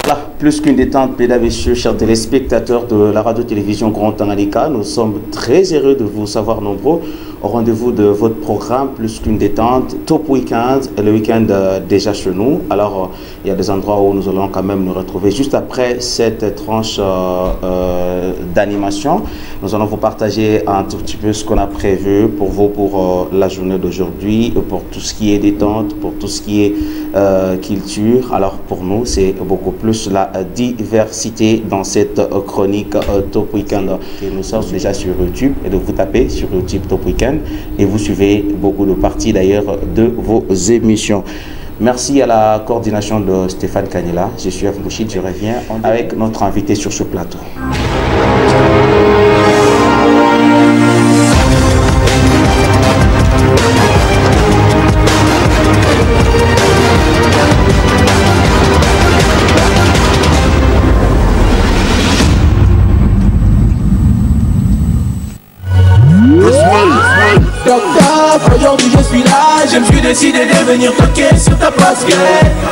Voilà, plus qu'une détente, mesdames et messieurs, chers téléspectateurs de la radio-télévision Grand Tanganyika, nous sommes très heureux de vous savoir nombreux au rendez-vous de votre programme, plus qu'une détente, Top Weekend, le week-end déjà chez nous. Alors, il y a des endroits où nous allons quand même nous retrouver juste après cette tranche d'animation. Nous allons vous partager un tout petit peu ce qu'on a prévu pour vous pour la journée d'aujourd'hui, pour tout ce qui est détente, pour tout ce qui est culture. Alors, pour nous, c'est beaucoup plus la diversité dans cette chronique Top Weekend. Et nous sommes déjà sur YouTube et de vous taper sur YouTube Top Weekend et vous suivez beaucoup de parties d'ailleurs de vos émissions. Merci à la coordination de Stéphane Kanila. Je suis F. Bouchid, je reviens avec notre invité sur ce plateau. Aujourd'hui je suis là, je me suis décidé de venir toquer sur ta place.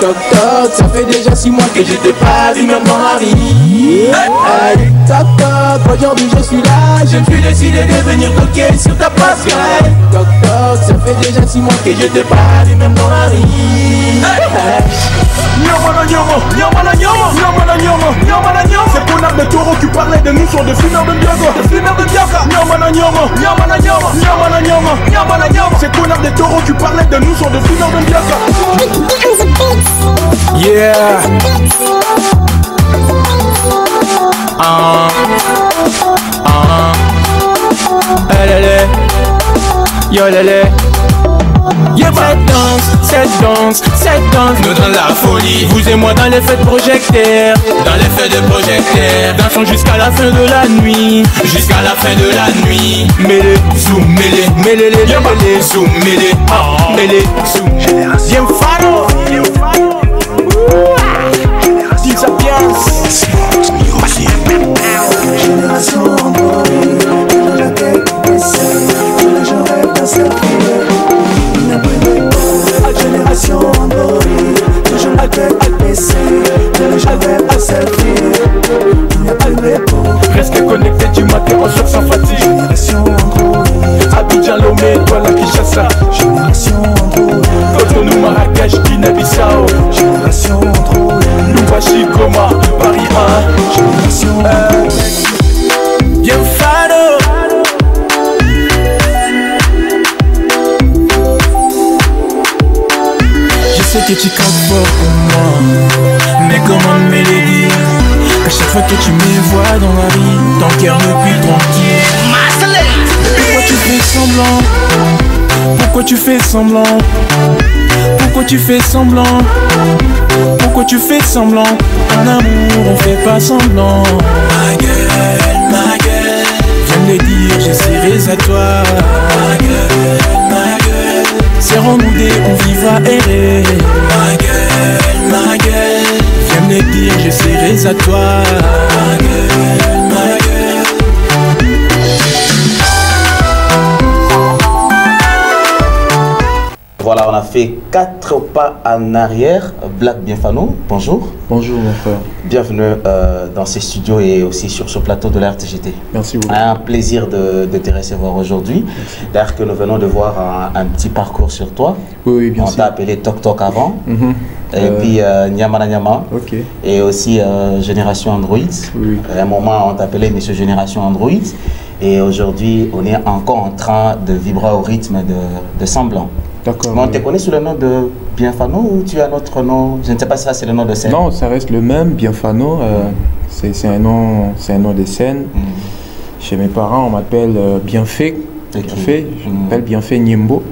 Toc toc, ça fait déjà 6 mois que je t'ai pas vu même dans la rue. Hey, toc toc, aujourd'hui je suis là, je me suis décidé de venir toquer sur ta place. Toc toc, ça fait déjà 6 mois que je t'ai pas vu même dans la rue. Ces connards de taureaux qui parlaient de nous sont des fumeurs de Biaga. Ces connards de taureaux qui parlaient de nous sont des fumeurs de Biaga. Yeah. Yo lele. Yeah, cette danse, nous dans la folie. Vous et moi dans les fêtes projecteurs. Dans les fêtes de projecteurs. Dansons jusqu'à la fin de la nuit. Jusqu'à la fin de la nuit. Mêlé, zoom, mêlé, mêlé, mêlé, zoom, mêlé, mêlé, zoom. Bien faro. Dis ça bien. Génération Android, de la tête baissée, tous les gens rêvent d'un selfie. Il n'a pas de temps. Génération Android, toujours la tête baissée, tous les gens rêvent d'un selfie. Il n'y a pas de réponse. Reste connecté du matin au soir sans fatigue. Génération Android, Abidjan Lomé, Douala Kinshasa. Génération Android, Cotonou Marrakech, Guinée-Bissau. Génération Android, Loubachi, Goma, Paris 1. Génération Android. Bien fado. Je sais que tu comptes fort pour moi, mais comment me le dire? À chaque fois que tu me vois dans la vie, ton cœur ne plus tranquille. Pourquoi tu fais semblant? Pourquoi tu fais semblant? Pourquoi tu fais semblant? Pourquoi tu fais semblant? En amour on fait pas semblant. Ma gueule, viens me le dire, je serai à toi. Ma gueule, serrons-nous dès on vivra errer. Ma gueule, viens me le dire, je serai à toi. Ma gueule. Voilà, on a fait 4 pas en arrière. Black Bienfano, bonjour. Bonjour mon frère. Bienvenue dans ces studios et aussi sur ce plateau de la RTGT. Merci beaucoup. Un plaisir de te recevoir aujourd'hui. D'ailleurs que nous venons de voir un petit parcours sur toi. Oui, bien sûr. On t'a appelé Tok Tok avant. Et puis Nyamana Nyama. Ok. Et aussi Génération Android. Oui. À un moment, on t'appelait Monsieur Génération Android. Et aujourd'hui, on est encore en train de vibrer au rythme de Semblant. D'accord. Mais on te connaît sous le nom de Bienfano ou tu as un autre nom? Je ne sais pas si ça c'est le nom de scène. Non, ça reste le même, Bienfano. C'est un nom de scène. Chez mes parents, on m'appelle Bienfait. Bienfait. Je m'appelle Bienfait Niembo.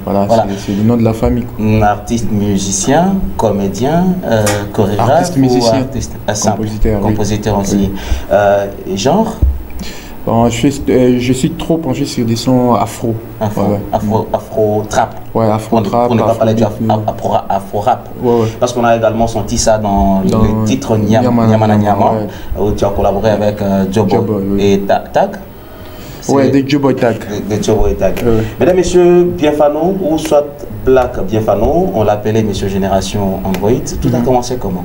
Voilà. C'est le nom de la famille. Artiste, musicien, comédien, chorégraphe. Artiste, musicien, compositeur. Compositeur aussi. Genre? Bon, je suis trop penché sur des sons afro. Afro-trap. Ouais, afro-trap. Pour ne pas parler d'afro-rap. Ouais. Parce qu'on a également senti ça dans le titre Nyamana Nyama, où tu as collaboré avec Jobo et Tag. Ouais, de Jobo Tag. De Jobo et Tag. Mesdames, messieurs, Bienfano, ou soit Black Bienfano, on l'appelait Monsieur Génération Android. Tout a commencé comment?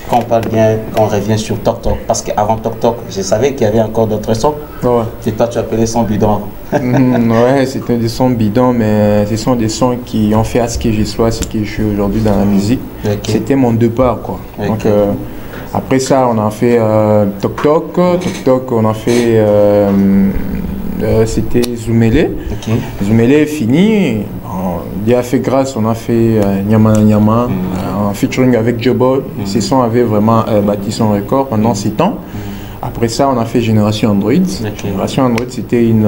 quand on parle bien, quand on revient sur Toc Toc, parce qu'avant Toc Toc, je savais qu'il y avait encore d'autres sons. Ouais. C'est toi, tu appelais son bidon. Ouais, c'était des sons bidons, mais ce sont des sons qui ont fait à ce que je sois, ce que je suis aujourd'hui dans la musique. Okay. C'était mon départ, quoi. Okay. Donc, après ça, on a fait Toc Toc. Toc Toc, on a fait... c'était Zoumélé. Okay. Zoumélé est fini. Dieu a fait grâce, on a fait Nyama Nyama, en featuring avec Jobo. Ces sons avaient vraiment bâti son record pendant 7 ans. Après ça, on a fait Génération Android. Génération Android, c'était une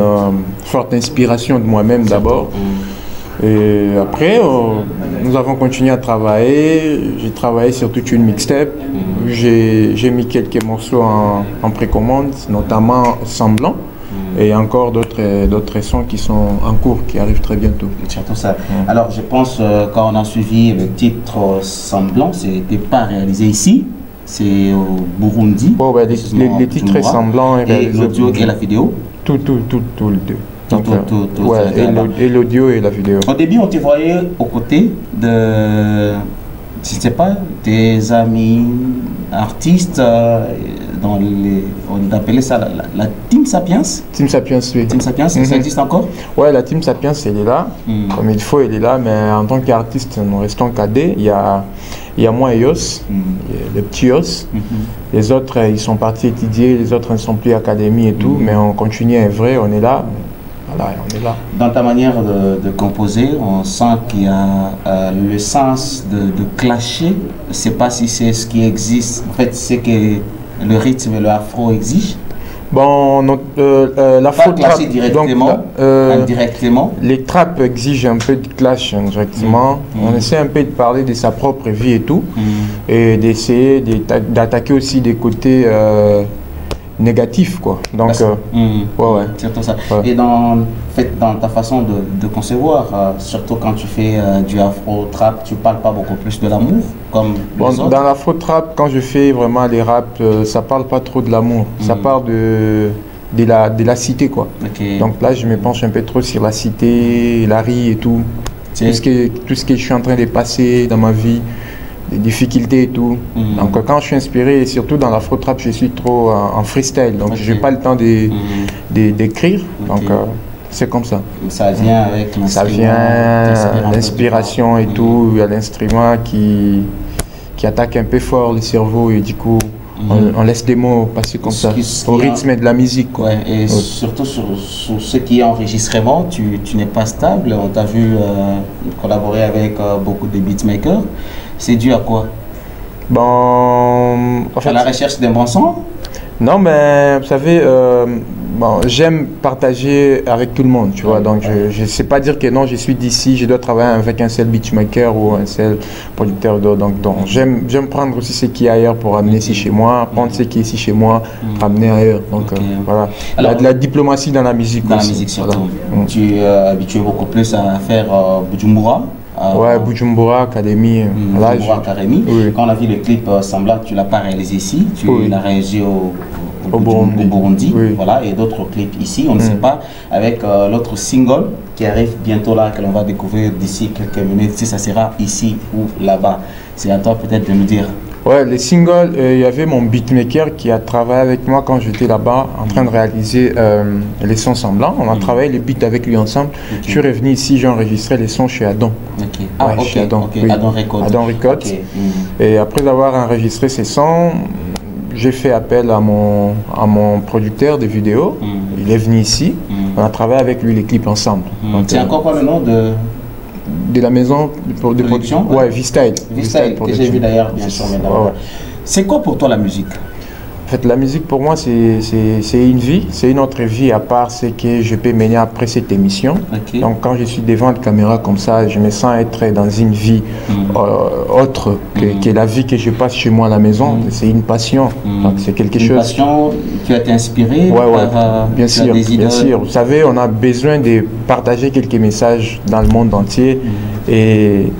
forte inspiration de moi-même d'abord. Et après, nous avons continué à travailler. J'ai travaillé sur toute une mixtape. J'ai mis quelques morceaux en précommande, notamment Semblant. Et encore d'autres sons qui sont en cours, qui arrivent très bientôt. Surtout ça. Alors, je pense, quand on a suivi le titre Semblant, ce n'était pas réalisé ici, c'est au Burundi. Oh, bah, les titres Semblants et l'audio et la vidéo. Tout le deux. Et l'audio et la vidéo. Au début, on te voyait aux côtés de, je ne sais pas, des amis artistes, on appelait ça la Team Sapiens. Team Sapiens, oui. Team Sapiens, ça existe encore? Ouais, la Team Sapiens, elle est là. Comme il faut, elle est là. Mais en tant qu'artiste, nous restons cadets. Il y a moi et Yos, le petit Yos. Les autres, ils sont partis étudier. Les autres, ils ne sont plus académie et tout. Mais on continue à œuvrer, on est là. Voilà, on est là. Dans ta manière de composer, on sent qu'il y a le sens de clasher. Je ne sais pas si c'est ce qui existe. En fait, c'est que le rythme et le afro exigent. Bon, l'afro trap directement, indirectement. Les traps exigent un peu de clash indirectement. On essaie un peu de parler de sa propre vie et tout, et d'essayer d'attaquer aussi des côtés négatifs, quoi. Donc, ouais. Surtout ça. Ouais. Et dans ta façon de concevoir, surtout quand tu fais du afro-trap, tu parles pas beaucoup plus de l'amour comme les autres? Dans l'afro-trap, quand je fais vraiment les raps, ça parle pas trop de l'amour. Ça parle de la cité, quoi. Okay. Donc là, je me penche un peu trop sur la cité, la rue et tout. Tout ce que je suis en train de passer dans ma vie. Des difficultés et tout. Donc quand je suis inspiré, et surtout dans l'afro-trap, je suis trop en freestyle, donc je n'ai pas le temps d'écrire. Donc c'est comme ça. Ça vient avec l'instrument. Ça vient l'inspiration et tout. Il y a l'instrument qui attaque un peu fort le cerveau et du coup on laisse des mots passer comme ça, au rythme de la musique. Quoi. Ouais, et surtout sur ce qui est enregistrement, tu n'es pas stable. On t'a vu collaborer avec beaucoup de beatmakers. C'est dû à quoi? Bon, en fait, à la recherche d'un bon son? Non, mais vous savez, j'aime partager avec tout le monde, tu vois. Donc, je ne sais pas dire que non, je suis d'ici, je dois travailler avec un seul beatmaker ou un seul producteur. Donc j'aime prendre aussi ce qui est ailleurs pour amener ici chez moi, prendre ce qui est ici chez moi, ramener ailleurs. Donc, voilà. Alors, la diplomatie dans la musique dans aussi. La musique surtout. Voilà. Tu es habitué beaucoup plus à faire Bujumbura. Ouais, Bujumbura Academy. Bujumbura Academy. Oui. Quand on a vu le clip Semblant, tu ne l'as pas réalisé ici, tu l'as réalisé au Burundi. Oui. Voilà, et d'autres clips ici, on ne sait pas, avec l'autre single qui arrive bientôt là, que l'on va découvrir d'ici quelques minutes, si ça sera ici ou là-bas. C'est à toi peut-être de nous dire. Ouais, les singles, il y avait mon beatmaker qui a travaillé avec moi quand j'étais là-bas en train de réaliser les sons Semblants. On a travaillé les beats avec lui ensemble. Je suis revenu ici, j'ai enregistré les sons chez Adam. Chez Adam, oui. Adam Records. Adam Records. Et après avoir enregistré ces sons, j'ai fait appel à mon producteur de vidéos. Il est venu ici. On a travaillé avec lui les clips ensemble. C'est encore pas le nom de la maison de production? Ouais, V-Style. V-Style, que j'ai vu d'ailleurs, bien sûr. C'est quoi pour toi la musique? En fait, la musique pour moi, c'est une vie, c'est une autre vie à part ce que je peux mener après cette émission. Donc quand je suis devant une caméra comme ça, je me sens être dans une vie autre que la vie que je passe chez moi à la maison. C'est une passion, c'est quelque chose. Une passion, tu as été inspiré par bien sûr, bien sûr. Vous savez, on a besoin de partager quelques messages dans le monde entier et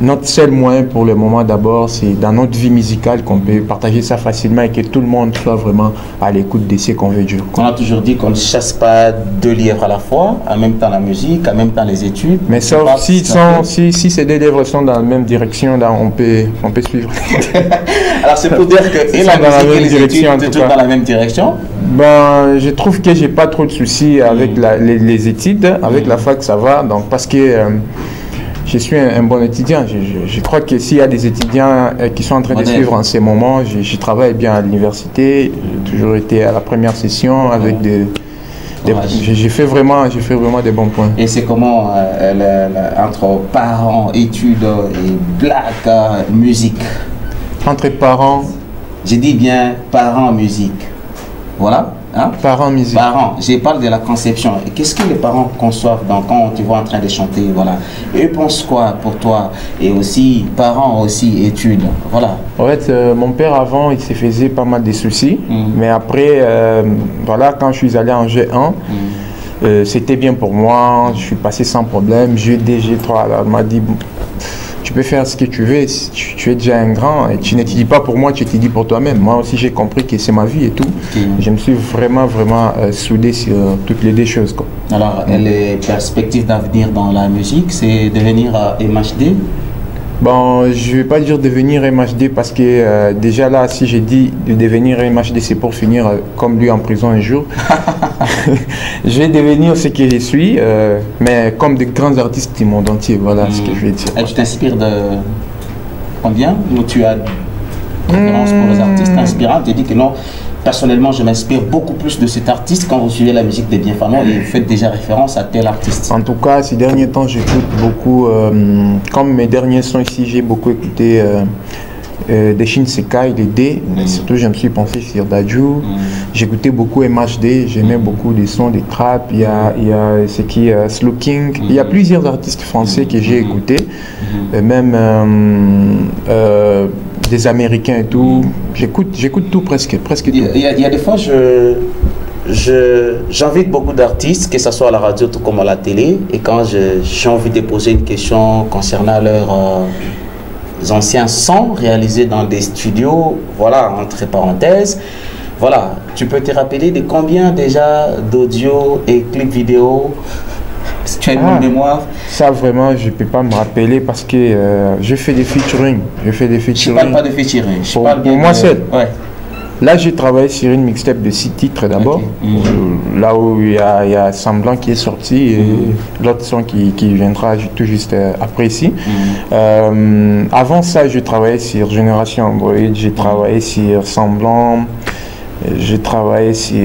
notre seul moyen pour le moment d'abord, c'est dans notre vie musicale qu'on peut partager ça facilement et que tout le monde soit vraiment à l'écoute de ce qu'on veut dire. On a toujours dit qu'on ne chasse pas deux lièvres à la fois, en même temps la musique, en même temps les études. Mais sauf si ces deux lièvres sont dans la même direction, là, on peut suivre. Alors c'est pour dire que et la musique et les études toujours dans la même direction. Ben, je trouve que j'ai pas trop de soucis avec les études, avec la fac ça va, donc parce que je suis un bon étudiant. Je crois que s'il y a des étudiants qui sont en train de suivre en ces moments, je travaille bien à l'université, j'ai toujours été à la première session avec j'ai fait vraiment des bons points. Et c'est comment entre parents, études et black musique? Entre parents. J'ai dit bien parents, musique. Voilà. Hein? Parents, musique. Parents, je parle de la conception. Qu'est-ce que les parents conçoivent quand tu vois en train de chanter? Voilà. Eux pensent quoi pour toi? Et aussi, parents aussi, études. Voilà. En fait, mon père avant, il se faisait pas mal de soucis. Mais après, voilà, quand je suis allé en G1, c'était bien pour moi. Je suis passé sans problème. G2, G3, alors, il m'a dit... Tu peux faire ce que tu veux, tu es déjà un grand et tu n'étudies pas pour moi, tu étudies pour toi-même. Moi aussi j'ai compris que c'est ma vie et tout. Je me suis vraiment soudé sur toutes les deux choses, quoi. Alors les perspectives d'avenir dans la musique, c'est devenir MHD? Bon, je ne vais pas dire devenir MHD parce que déjà là, si j'ai dit de devenir MHD, c'est pour finir comme lui en prison un jour. Je vais devenir ce que je suis, mais comme des grands artistes du monde entier, voilà ce que je vais dire. Et tu t'inspires de combien? Ou tu as préférence pour les artistes inspirants? Tu dis que non, personnellement, je m'inspire beaucoup plus de cet artiste. Quand vous suivez la musique de Bien Fano et vous faites déjà référence à tel artiste. En tout cas, ces derniers temps, j'écoute beaucoup, comme mes derniers sons ici, j'ai beaucoup écouté des Shin Sekai, des D, mais surtout je me suis pensé sur Dadju. J'écoutais beaucoup MHD, j'aimais beaucoup des sons, des traps, il y a ce qui est Slow King, il y a plusieurs artistes français que j'ai écoutés, même des Américains et tout. J'écoute tout presque tout. Il y a des fois, j'invite beaucoup d'artistes, que ce soit à la radio tout comme à la télé, et quand j'ai envie de poser une question concernant leurs anciens sons réalisés dans des studios, voilà, entre parenthèses, voilà, tu peux te rappeler de combien déjà d'audio et clips vidéo? Si tu as une bonne mémoire. Ça vraiment, je ne peux pas me rappeler parce que je fais des featuring. Je ne parle pas de featuring. Pour moi seul. Ouais. Là, j'ai travaillé sur une mixtape de 6 titres d'abord. Là où il y a Semblant qui est sorti et l'autre son qui viendra tout juste après ici. Avant ça, je travaillais sur Génération Android, j'ai travaillé sur Semblant, j'ai travaillé sur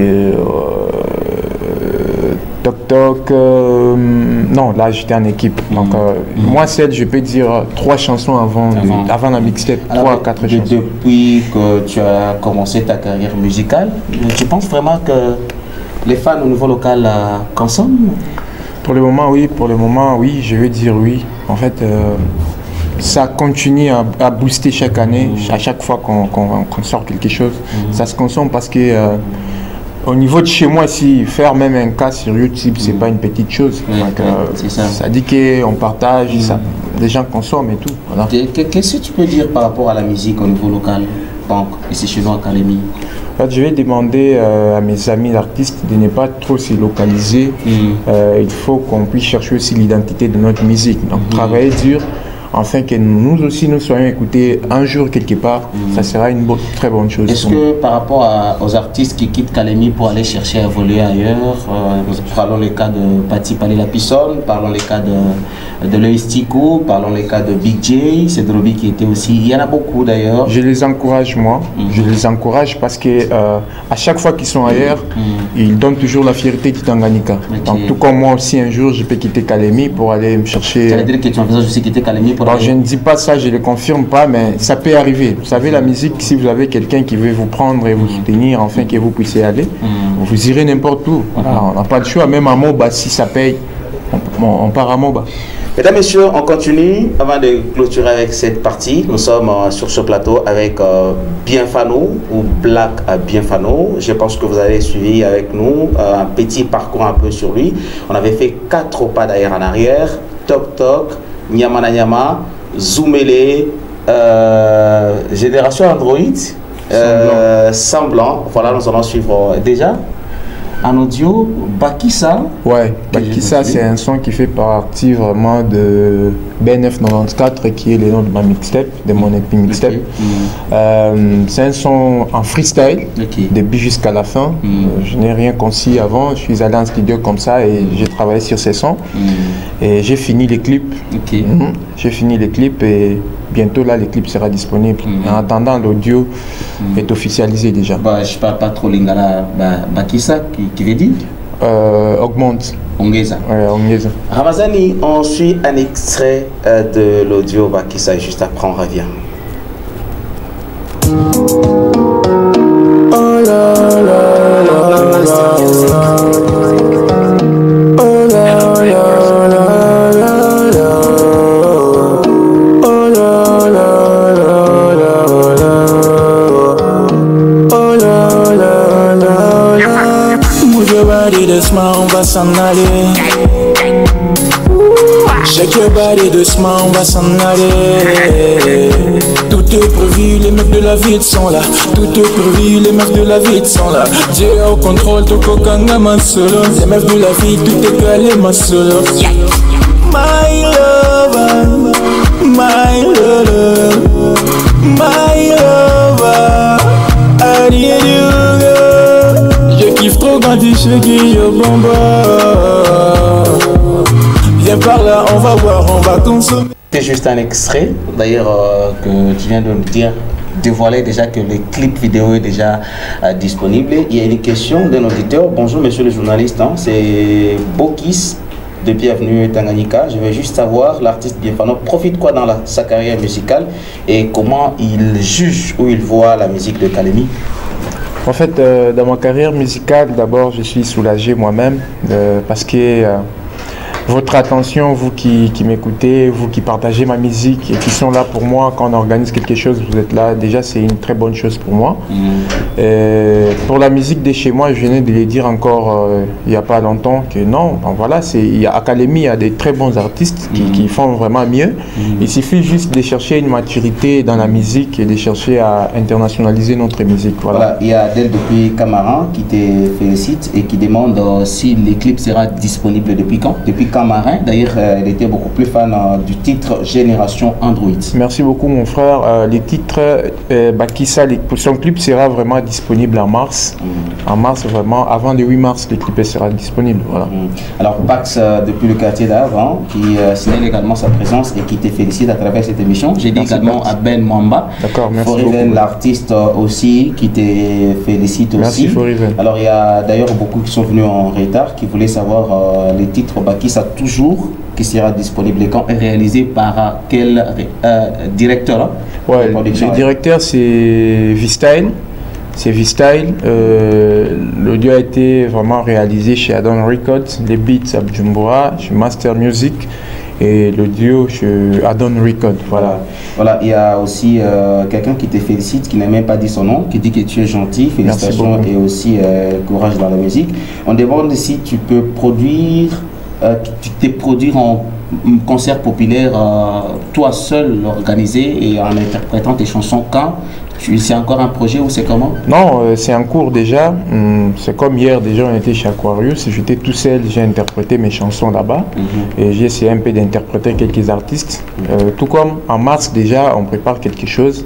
Toc Toc. Non, là j'étais en équipe. Donc, moi, seul, je peux dire 3 chansons avant la mixtape. 3 à 4 chansons. Depuis que tu as commencé ta carrière musicale, tu penses vraiment que les fans au niveau local consomment? Pour le moment, oui, je veux dire oui. En fait, ça continue à booster chaque année, à chaque fois qu'on sort quelque chose. Ça se consomme parce que au niveau de chez moi, si faire même un cas sur YouTube, c'est pas une petite chose. Donc, ça dit qu'on partage, les gens consomment et tout. Voilà. Qu'est-ce que tu peux dire par rapport à la musique au niveau local, donc ici chez nous à Kalemi? Je vais demander à mes amis artistes de ne pas trop se localiser. Il faut qu'on puisse chercher aussi l'identité de notre musique. Donc travailler dur, afin que nous aussi nous soyons écoutés un jour quelque part, ça sera une très bonne chose. Est-ce que par rapport aux artistes qui quittent Kalemi pour aller chercher à évoluer ailleurs, parlons les cas de Patti Palela Pissone, parlons les cas de Loïs Tico, parlons les cas de Big J, c'est Drobi qui était aussi, il y en a beaucoup d'ailleurs. Je les encourage moi, je les encourage parce que à chaque fois qu'ils sont ailleurs, ils donnent toujours la fierté du Tanganyika. Donc tout comme moi aussi un jour je peux quitter Kalemi pour aller me chercher. Ça veut dire que tu envisages aussi quitter Kalemi? Bon, je ne dis pas ça, je ne le confirme pas, mais ça peut arriver. Vous savez, la musique, si vous avez quelqu'un qui veut vous prendre et vous soutenir, enfin que vous puissiez aller, vous irez n'importe où. Alors, on n'a pas de choix, même à Moba, si ça paye, on part à Moba. Mesdames, Messieurs, on continue. Avant de clôturer avec cette partie, nous sommes sur ce plateau avec Bien Fano ou Black Bien Fano. Je pense que vous avez suivi avec nous un petit parcours un peu sur lui. On avait fait 4 pas d'ailleurs en arrière. Toc Toc, Nyama na Nyama, Zoomélé, Génération Android, Semblant. Voilà, nous allons suivre déjà. En audio, Bakissa. Ouais, Bakissa, c'est un son qui fait partie vraiment de BNF94, qui est le nom de ma mixtape, de mon EP mixtape. C'est un son en freestyle, début jusqu'à la fin. Je n'ai rien conçu avant, je suis allé en studio comme ça et j'ai travaillé sur ces sons. Et j'ai fini les clips. J'ai fini les clips et bientôt là, les clips sera disponible. En attendant, l'audio est officialisé déjà. Je ne parle pas trop lingala. Bakissa, qui veut dire augmente. Ongeza. Ouais, Ongeza. Ramazani, on suit un extrait de l'audio Bakissa et juste après on revient. Oh là là là là là. Oh là là là là là. Oh là là là là là. Oh là là là là. Move your body doucement, on va s'en aller. Shake your body doucement, on va s'en aller. Tout est prévu, les meufs de la ville sont là. Tout est prévu, les meufs de la ville sont là. Dieu au contrôle, tout kokanga ma solo. Les meufs de la ville, tout est calé ma solo. My lover, my lover, my lover, I need you girl. Je kiffe trop quand tu shake yo bomba. Viens par là, on va boire, on va consommer. C'est juste un extrait, d'ailleurs, que tu viens de me dire, dévoiler déjà que le clip vidéo est déjà disponible. Il y a une question d'un auditeur. Bonjour monsieur le journaliste, c'est Bokis de Bienvenue Tanganyika. Je veux juste savoir, l'artiste Bienfano profite quoi dans sa carrière musicale et comment il juge ou il voit la musique de Kalemi? En fait, dans ma carrière musicale, d'abord, je suis soulagé moi-même parce que votre attention, vous qui m'écoutez, vous qui partagez ma musique et qui sont là pour moi quand on organise quelque chose, vous êtes là. Déjà, c'est une très bonne chose pour moi. Pour la musique de chez moi, je venais de le dire encore il n'y a pas longtemps que non, ben voilà, à Kalemi, il y a des très bons artistes qui font vraiment mieux. Il suffit juste de chercher une maturité dans la musique et de chercher à internationaliser notre musique. Voilà. Il y a Adèle depuis Camarin qui te félicite et qui demande si les clips sera disponible depuis quand? Depuis Marin. D'ailleurs, elle était beaucoup plus fan du titre Génération Android. Merci beaucoup mon frère. Les titres Bakissa, son clip sera vraiment disponible en mars. En mars, vraiment, avant le 8 mars, le clip sera disponible. Voilà. Alors, Bax, depuis le quartier d'avant, qui signale également sa présence et qui te félicite à travers cette émission. J'ai dit également à Ben Mamba. D'accord, merci Foriven, beaucoup. L'artiste aussi, qui te félicite aussi. Merci Foriven. Alors, il y a d'ailleurs beaucoup qui sont venus en retard, qui voulaient savoir les titres Bakissa toujours, qui sera disponible et quand est réalisé par quel directeur? Ouais, le directeur c'est V-Style. C'est V-Style. L'audio a été vraiment réalisé chez Adon Records, les beats à Bujumbura, chez Master Music et l'audio chez Adon Records. Voilà. Voilà, il y a aussi quelqu'un qui te félicite, qui n'a même pas dit son nom, qui dit que tu es gentil, félicitations et aussi courage dans la musique. On demande si tu peux produire. Tu t'es produit en concert populaire, toi seul organisé et en interprétant tes chansons quand? C'est encore un projet ou c'est comment? Non, c'est en cours déjà. C'est comme hier déjà on était chez Aquarius. J'étais tout seul, j'ai interprété mes chansons là-bas et j'ai essayé un peu d'interpréter quelques artistes. Tout comme en mars déjà on prépare quelque chose.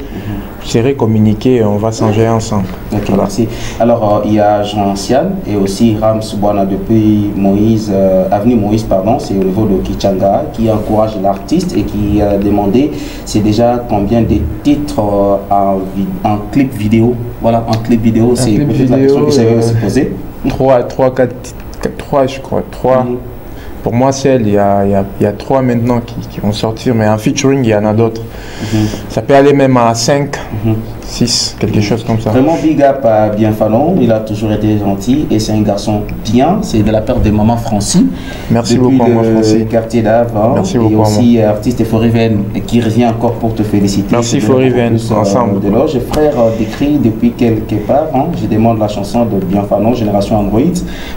Je serai communiqué et on va s'engager ensemble. Ok, voilà. Merci. Alors il y a Jean Sian et aussi Ram Subwana depuis Moïse, Avenue Moïse, pardon, c'est au niveau de Kichanga, qui encourage l'artiste et qui a demandé c'est déjà combien de titres en clip vidéo. Voilà, en clip vidéo, c'est la question que j'avais aussi posée. 3, je crois. 3. Pour moi, il y a 3 maintenant qui vont sortir, mais en featuring, il y en a d'autres. Ça peut aller même à 5, 6, quelque chose comme ça. Vraiment big up à Bienfano, il a toujours été gentil et c'est un garçon bien. C'est de la part de maman Francie. Merci beaucoup à moi, Francie. Quartier d'avant. Merci beaucoup. Et aussi artiste Foriven qui revient encore pour te féliciter. Merci Foriven, ensemble. Je frère décrit depuis quelque part. Je demande la chanson de Bienfano, Génération Android.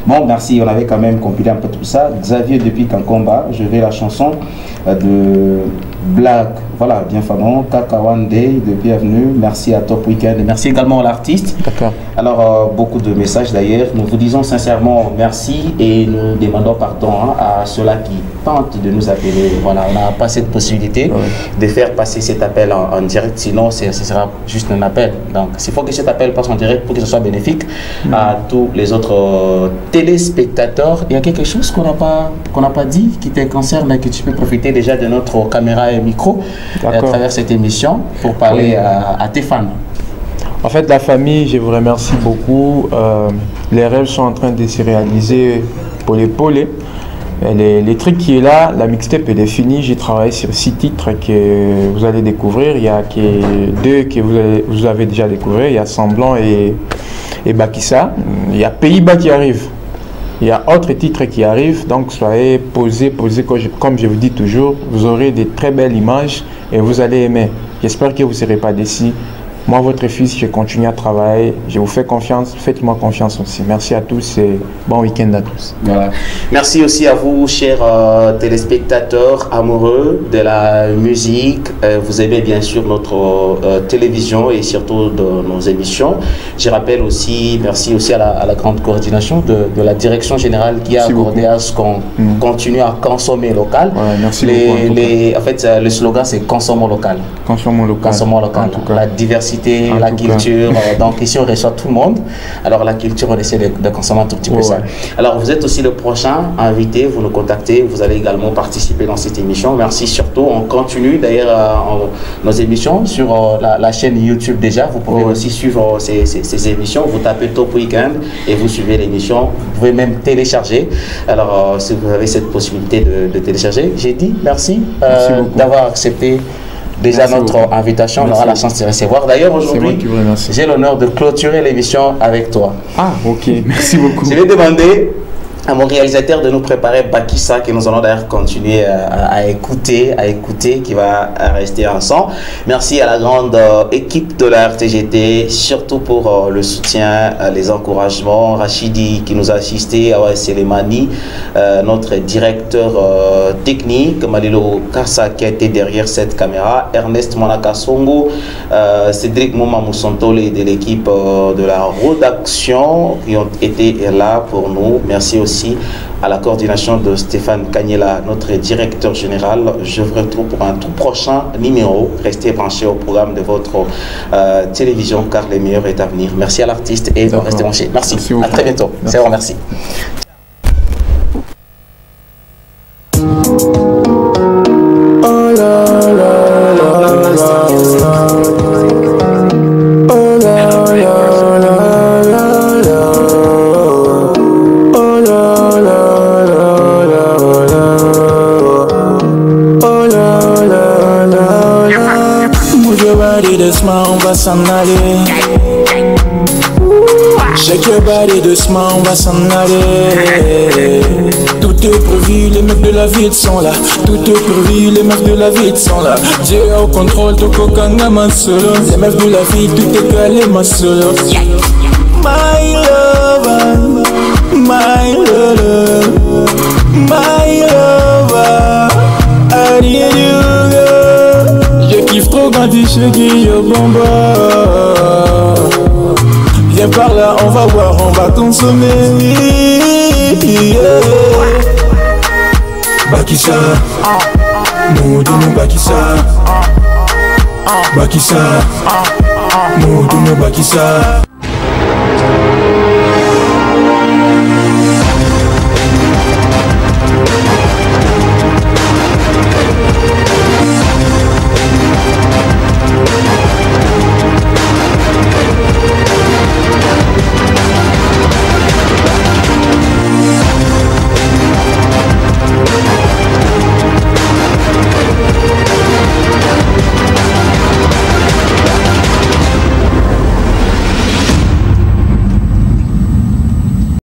Bon, merci, on avait quand même compilé un peu tout ça. Xavier depuis Kankomba, je vais la chanson de Black voilà, Bienfano, Kakawande, de bienvenue. Merci à Top Weekend et merci également à l'artiste. D'accord. Alors, beaucoup de messages d'ailleurs. Nous vous disons sincèrement merci et nous demandons pardon à ceux-là qui tentent de nous appeler. Voilà, on n'a pas cette possibilité de faire passer cet appel en direct, sinon ce sera juste un appel. Donc, il faut que cet appel passe en direct pour que ce soit bénéfique à tous les autres téléspectateurs. Il y a quelque chose qu'on n'a pas dit qui te concerne et que tu peux profiter déjà de notre caméra et micro à travers cette émission pour parler à tes fans. En fait, la famille, je vous remercie beaucoup. Les rêves sont en train de se réaliser pour les polés. Les trucs qui est là, la mixtape est finie. J'ai travaillé sur 6 titres que vous allez découvrir. Il y a que 2 que vous avez déjà découvert. Il y a Semblant et Bakissa. Il y a Pays-Bas qui arrive. Il y a autres titres qui arrivent. Donc soyez posés. Comme je vous dis toujours, vous aurez des très belles images et vous allez aimer. J'espère que vous ne serez pas déçus. Moi, votre fils, je continue à travailler. Je vous fais confiance. Faites-moi confiance aussi. Merci à tous et bon week-end à tous. Voilà. Merci aussi à vous, chers téléspectateurs amoureux de la musique. Vous aimez bien sûr notre télévision et surtout de nos émissions. Je rappelle aussi, merci aussi à la grande coordination de la direction générale qui a accordé à ce qu'on continue à consommer local. Ouais, merci beaucoup. En fait, le slogan, c'est consommons local. Consommons local. Consommons local. La diversité, la culture. Donc ici, on reçoit tout le monde. Alors la culture, on essaie de consommer un tout petit peu ça. Alors vous êtes aussi le prochain invité. Vous nous contactez. Vous allez également participer dans cette émission. Merci surtout. On continue d'ailleurs nos émissions sur la chaîne YouTube déjà. Vous pouvez aussi suivre ces émissions. Vous tapez Top Weekend et vous suivez l'émission. Vous pouvez même télécharger. Alors si vous avez cette possibilité de télécharger, j'ai dit merci d'avoir accepté déjà notre invitation. On aura la chance de recevoir. D'ailleurs, aujourd'hui, j'ai l'honneur de clôturer l'émission avec toi. Ah, ok. Merci beaucoup. Je vais demander à mon réalisateur de nous préparer Bakissa, que nous allons d'ailleurs continuer à écouter, qui va rester ensemble. Merci à la grande équipe de la RTGT, surtout pour le soutien, les encouragements. Rachidi qui nous a assisté, Awa Selemani, notre directeur technique, Malilo Kassa qui a été derrière cette caméra, Ernest Monakasongo, Cédric Mouma Moussantole et de l'équipe de la rédaction qui ont été là pour nous. Merci aussi à la coordination de Stéphane Kanyela, notre directeur général. Je vous retrouve pour un tout prochain numéro. Restez branchés au programme de votre télévision car le meilleur est à venir. Merci à l'artiste et restez branchés. Merci. À très bientôt. C'est bon, merci. On va s'en aller. Shake your body doucement, on va s'en aller. Tout est prévu, les mecs de la ville sont là. Tout est prévu, les mecs de la ville sont là. Dieu au contrôle, Toko Kanga ma solo. Les mecs de la ville, tout est calé ma solo. My lover, my lover, my lover, I need you. Je kiffe trop quand tu shakes your bomba. Viens par là, on va boire, on va consommer. Bakissa, Moudou Bakissa, Bakissa, Moudou Bakissa.